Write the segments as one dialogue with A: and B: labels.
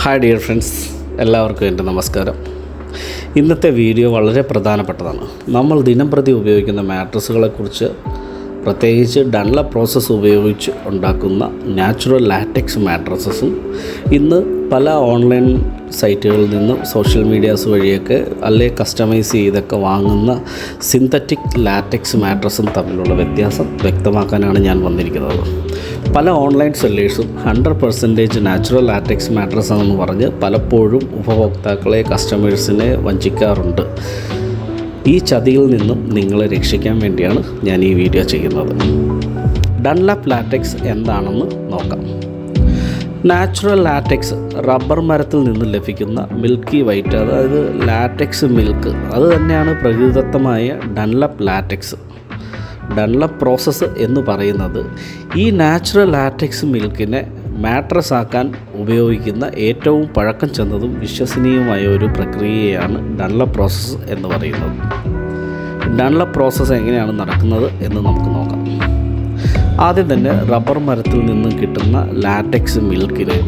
A: Hi dear friends, എല്ലാവർക്കും എൻ്റെ നമസ്കാരം. ഇന്നത്തെ വീഡിയോ വളരെ പ്രധാനപ്പെട്ടതാണ്. നമ്മൾ ദിനംപ്രതി ഉപയോഗിക്കുന്ന മാട്രസുകളെക്കുറിച്ച്, പ്രത്യേകിച്ച് ഡൺലപ്പ് പ്രോസസ്സ് ഉപയോഗിച്ച് ഉണ്ടാക്കുന്ന നാച്ചുറൽ ലാറ്റക്സ് മാട്രസസും ഇന്ന് പല ഓൺലൈൻ സൈറ്റുകളിൽ നിന്നും സോഷ്യൽ മീഡിയാസ് വഴിയൊക്കെ അല്ലെ കസ്റ്റമൈസ് ചെയ്തൊക്കെ വാങ്ങുന്ന സിന്തറ്റിക് ലാറ്റക്സ് മാട്രസും തമ്മിലുള്ള വ്യത്യാസം വ്യക്തമാക്കാനാണ് ഞാൻ വന്നിരിക്കുന്നത്. പല ഓൺലൈൻ സെല്ലേഴ്സും 100% നാച്ചുറൽ ലാറ്റക്സ് മാട്രസ് ആണെന്ന് പറഞ്ഞ് പലപ്പോഴും ഉപഭോക്താക്കളെ, കസ്റ്റമേഴ്സിനെ വഞ്ചിക്കാറുണ്ട്. ഈ ചതിയിൽ നിന്നും നിങ്ങളെ രക്ഷിക്കാൻ വേണ്ടിയാണ് ഞാൻ ഈ വീഡിയോ ചെയ്യുന്നത്. ഡൺലപ്പ് ലാറ്റക്സ് എന്താണെന്ന് നോക്കാം. നാച്ചുറൽ ലാറ്റക്സ് റബ്ബർ മരത്തിൽ നിന്ന് ലഭിക്കുന്ന മിൽക്കി വൈറ്റ്, അതായത് ലാറ്റക്സ് മിൽക്ക്, അത് തന്നെയാണ് പ്രകൃതിദത്തമായ ഡൺലപ്പ് ലാറ്റക്സ്. ഡൺലപ്പ് പ്രോസസ്സ് എന്ന് പറയുന്നത് ഈ നാച്ചുറൽ ലാറ്റക്സ് മിൽക്കിനെ മാട്രസ് ആക്കാൻ ഉപയോഗിക്കുന്ന ഏറ്റവും പഴക്കം ചെന്നതും വിശ്വസനീയമായ ഒരു പ്രക്രിയയാണ് ഡൺലപ്പ് പ്രോസസ്സ് എന്ന് പറയുന്നത്. ഡൺലപ്പ് പ്രോസസ്സ് എങ്ങനെയാണ് നടക്കുന്നത് എന്ന് നമുക്ക് നോക്കാം. ആദ്യം തന്നെ റബ്ബർ മരത്തിൽ നിന്നും കിട്ടുന്ന ലാറ്റക്സ് മിൽക്കിനെ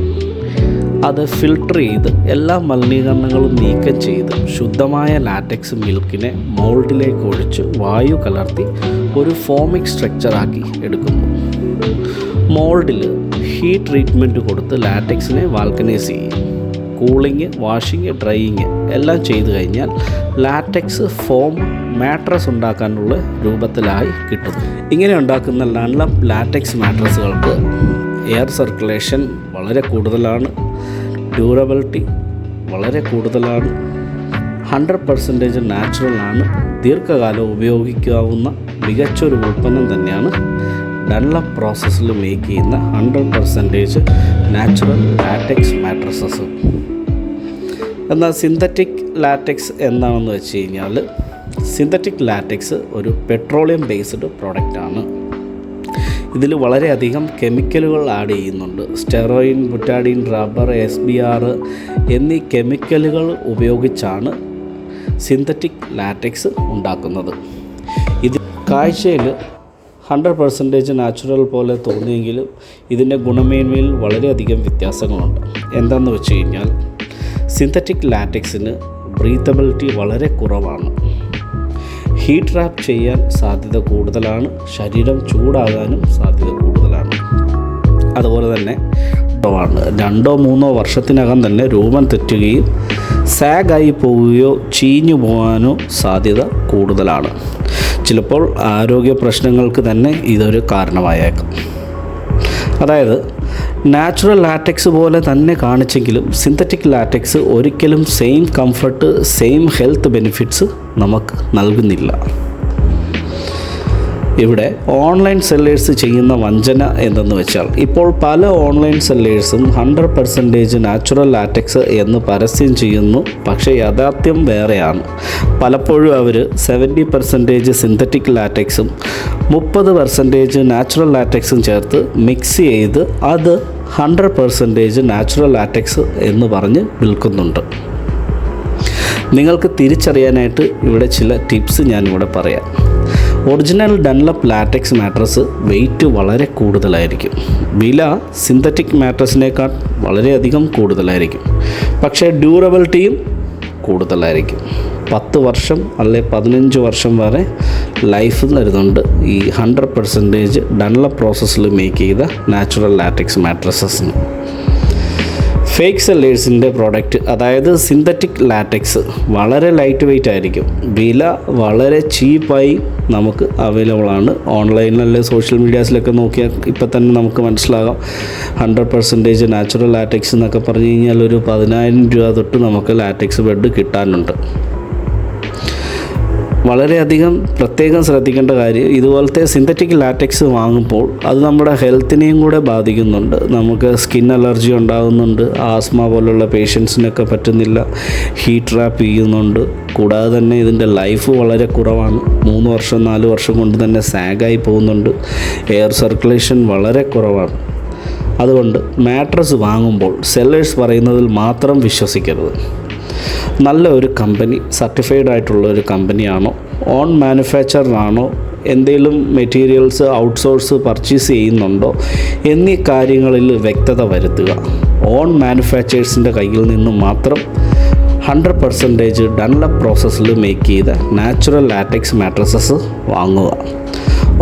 A: അത് ഫിൽട്ടർ ചെയ്ത് എല്ലാ മലിനീകരണങ്ങളും നീക്കം ചെയ്ത് ശുദ്ധമായ ലാറ്റക്സ് മിൽക്കിനെ മോൾഡിലേക്ക് ഒഴിച്ച് വായു കലർത്തി ഒരു ഫോമിക് സ്ട്രക്ചറാക്കി എടുക്കുന്നു. മോൾഡിൽ ഹീറ്റ് ട്രീറ്റ്മെൻറ്റ് കൊടുത്ത് ലാറ്റക്സിനെ വാൽക്കനൈസ് ചെയ്യും. കൂളിങ്, വാഷിങ്, ഡ്രൈയിങ് എല്ലാം ചെയ്തു കഴിഞ്ഞാൽ ലാറ്റക്സ് ഫോം മാട്രസ് ഉണ്ടാക്കാനുള്ള രൂപത്തിലായി കിട്ടുന്നു. ഇങ്ങനെ ഉണ്ടാക്കുന്ന ഡൺലപ്പ് ലാറ്റക്സ് മാട്രസുകൾക്ക് എയർ സർക്കുലേഷൻ വളരെ കൂടുതലാണ്, ഡ്യൂറബിലിറ്റി വളരെ കൂടുതലാണ്, 100% നാച്ചുറലാണ്, ദീർഘകാലം ഉപയോഗിക്കാവുന്ന മികച്ചൊരു ഉൽപ്പന്നം തന്നെയാണ് ഡൺലപ്പ് പ്രോസസ്സിൽ മേക്ക് ചെയ്യുന്ന 100% നാച്ചുറൽ ലാറ്റക്സ് മാട്രസസ്. എന്നാൽ സിന്തറ്റിക് ലാറ്റക്സ് എന്താണെന്ന് വെച്ച് കഴിഞ്ഞാൽ, സിന്തറ്റിക് ലാറ്റക്സ് ഒരു പെട്രോളിയം ബേസ്ഡ് പ്രോഡക്റ്റാണ്. ഇതിൽ വളരെയധികം കെമിക്കലുകൾ ആഡ് ചെയ്യുന്നുണ്ട്. സ്റ്റെറോയിൻ, ബുറ്റാഡിൻ, റബ്ബർ, SBR എന്നീ കെമിക്കലുകൾ ഉപയോഗിച്ചാണ് സിന്തറ്റിക് ലാറ്റക്സ് ഉണ്ടാക്കുന്നത്. ഇത് കാഴ്ചയിൽ 100% നാച്ചുറൽ പോലെ തോന്നിയെങ്കിലും ഇതിൻ്റെ ഗുണമേന്മയിൽ വളരെയധികം വ്യത്യാസങ്ങളുണ്ട്. എന്താണെന്ന് വെച്ച് കഴിഞ്ഞാൽ, സിന്തറ്റിക് ലാറ്റക്സിന് ബ്രീത്തബിലിറ്റി വളരെ കുറവാണ്, ഹീറ്റ് ട്രാപ്പ് ചെയ്യാൻ സാധ്യത കൂടുതലാണ്, ശരീരം ചൂടാകാനും സാധ്യത കൂടുതലാണ്. അതുപോലെ തന്നെ 2-3 വർഷത്തിനകം തന്നെ രൂപം തെറ്റുകയും സാഗായി പോവുകയോ ചീഞ്ഞു പോകാനോ സാധ്യത കൂടുതലാണ്. ചിലപ്പോൾ ആരോഗ്യ പ്രശ്നങ്ങൾക്ക് തന്നെ ഇതൊരു കാരണമായേക്കാം. അതായത് നാച്ചുറൽ ലാറ്റക്സ് പോലെ തന്നെ കാണിച്ചെങ്കിലും സിന്തറ്റിക് ലാറ്റക്സ് ഒരിക്കലും same comfort, same health benefits നമുക്ക് നൽകുന്നില്ല. ഇവിടെ ഓൺലൈൻ സെല്ലേഴ്സ് ചെയ്യുന്ന വഞ്ചന എന്തെന്ന് വെച്ചാൽ, ഇപ്പോൾ പല ഓൺലൈൻ സെല്ലേഴ്സും 100% നാച്ചുറൽ ലാറ്റക്സ് എന്ന് പരസ്യം ചെയ്യുന്നു. പക്ഷേ യാഥാർത്ഥ്യം വേറെയാണ്. പലപ്പോഴും അവർ 70% സിന്തറ്റിക് ലാറ്റക്സും 30% നാച്ചുറൽ ലാറ്റക്സും ചേർത്ത് മിക്സ് ചെയ്ത് അത് 100% നാച്ചുറൽ ലാറ്റക്സ് എന്ന് പറഞ്ഞ് വിൽക്കുന്നുണ്ട്. നിങ്ങൾക്ക് തിരിച്ചറിയാനായിട്ട് ഇവിടെ ചില ടിപ്സ് ഞാനിവിടെ പറയാം. Original Dunlop latex mattress weight വളരെ കൂടുതലായിരിക്കും. വില സിന്തറ്റിക് മാട്രസിനേക്കാൾ വളരെയധികം കൂടുതലായിരിക്കും. പക്ഷേ ഡ്യൂറബിലിറ്റിയും കൂടുതലായിരിക്കും. 10 വർഷം അല്ലെ 15 വർഷം വരെ ലൈഫ് തരുന്നുണ്ട് ഈ 100% ഡൺലപ്പ് പ്രോസസ്സിൽ മേക്ക് ചെയ്ത നാച്ചുറൽ ലാറ്റക്സ് മാട്രസസിന്. ഫേക്ക് സെല്ലേഴ്സിൻ്റെ പ്രോഡക്റ്റ്, അതായത് സിന്തറ്റിക് ലാറ്റക്സ്, വളരെ ലൈറ്റ് വെയ്റ്റ് ആയിരിക്കും. വില വളരെ ചീപ്പായി നമുക്ക് അവൈലബിൾ ആണ്. ഓൺലൈനിലെ സോഷ്യൽ മീഡിയാസിലൊക്കെ നോക്കിയാൽ ഇപ്പം തന്നെ നമുക്ക് മനസ്സിലാകാം. 100% നാച്ചുറൽ ലാറ്റക്സ് എന്നൊക്കെ പറഞ്ഞു കഴിഞ്ഞാൽ ഒരു 10,000 രൂപ തൊട്ട് നമുക്ക് ലാറ്റക്സ് ബെഡ് കിട്ടാനുണ്ട്. വളരെയധികം പ്രത്യേകം ശ്രദ്ധിക്കേണ്ട കാര്യം, ഇതുപോലത്തെ സിന്തറ്റിക് ലാറ്റക്സ് വാങ്ങുമ്പോൾ അത് നമ്മുടെ ഹെൽത്തിനെയും കൂടെ ബാധിക്കുന്നുണ്ട്. നമുക്ക് സ്കിൻ അലർജി ഉണ്ടാകുന്നുണ്ട്, ആസ്മ പോലുള്ള പേഷ്യൻസിനൊക്കെ പറ്റുന്നില്ല, ഹീറ്റ് ട്രാപ്പ് ചെയ്യുന്നുണ്ട്. കൂടാതെ തന്നെ ഇതിൻ്റെ ലൈഫ് വളരെ കുറവാണ്. 3 വർഷം 4 വർഷം കൊണ്ട് തന്നെ സാഗായി പോകുന്നുണ്ട്. എയർ സർക്കുലേഷൻ വളരെ കുറവാണ്. അതുകൊണ്ട് മാട്രസ് വാങ്ങുമ്പോൾ സെല്ലേഴ്സ് പറയുന്നതിൽ മാത്രം വിശ്വസിക്കരുത്. നല്ല ഒരു കമ്പനി, സർട്ടിഫൈഡ് ആയിട്ടുള്ള ഒരു കമ്പനിയാണോ, ഓൺ മാനുഫാക്ചറാണോ എന്തെങ്കിലും മെറ്റീരിയൽസ് ഔട്ട്സോഴ്സ് പർച്ചേസ് ചെയ്യുന്നുണ്ടോ എന്നീ കാര്യങ്ങളിൽ വ്യക്തത വരുത്തുക. ഓൺ മാനുഫാക്ചേഴ്സിൻ്റെ കയ്യിൽ നിന്നും മാത്രം 100% ഡൺലപ്പ് പ്രോസസ്സിൽ മേക്ക് ചെയ്ത നാച്ചുറൽ ലാറ്റക്സ് മാട്രസസ് വാങ്ങുക.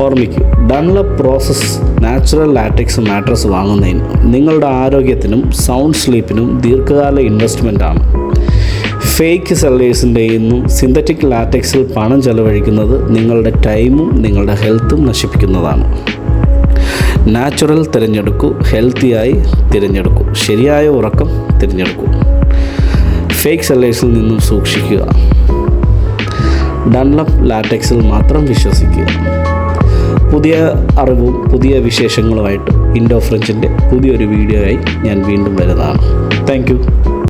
A: ഓർമ്മിക്കൂ, Dunlop process natural latex mattress വാങ്ങുന്നതിന് നിങ്ങളുടെ ആരോഗ്യത്തിനും സൗണ്ട് സ്ലീപ്പിനും ദീർഘകാല ഇൻവെസ്റ്റ്മെൻറ്റാണ്. ഫേക്ക് സെല്ലേഴ്സിൻ്റെ നിന്നും സിന്തറ്റിക് ലാറ്റക്സിൽ പണം ചെലവഴിക്കുന്നത് നിങ്ങളുടെ ടൈമും നിങ്ങളുടെ ഹെൽത്തും നശിപ്പിക്കുന്നതാണ്. നാച്ചുറൽ തിരഞ്ഞെടുക്കൂ, ഹെൽത്തിയായി തിരഞ്ഞെടുക്കൂ, ശരിയായ ഉറക്കം തിരഞ്ഞെടുക്കൂ. ഫേക്ക് സെല്ലേഴ്സിൽ നിന്നും സൂക്ഷിക്കുക. ഡൺലപ്പ് ലാറ്റക്സിൽ മാത്രം വിശ്വസിക്കുക. പുതിയ അറിവും പുതിയ വിശേഷങ്ങളുമായിട്ട് ഇൻഡോ ഫ്രഞ്ചിൻ്റെ പുതിയൊരു വീഡിയോ ആയി ഞാൻ വീണ്ടും വരുന്നതാണ്. Thank you.